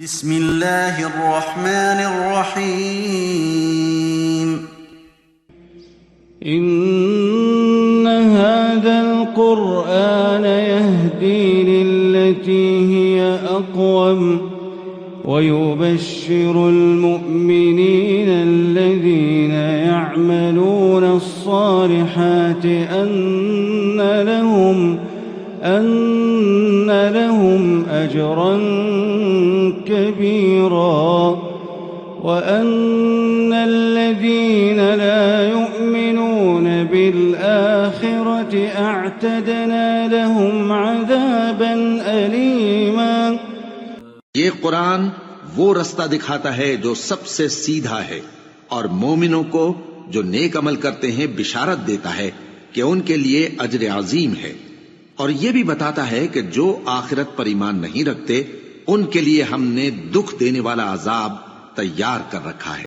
बिस्मिल्लाहिर्रहमानिर्रहीम। इन्न हाज़ल क़ुरआन यहदी लिल्लती हिय अक़वम व युबश्शिरुल मुअ्मिनीना अल्लज़ीना यअमलूना अस्सालिहाति अन्न लहुम अजरन कबीरा व अन्नल लज़ीना ला युमिनून बिल आखिरति अअतदना लहुम अज़ाबन अलीमा। ये कुरान वो रास्ता दिखाता है जो सबसे सीधा है और मोमिनों को जो नेक अमल करते हैं बिशारत देता है कि उनके लिए अजर अजीम है, और ये भी बताता है कि जो आखिरत पर ईमान नहीं रखते उनके लिए हमने दुख देने वाला अजाब तैयार कर रखा है।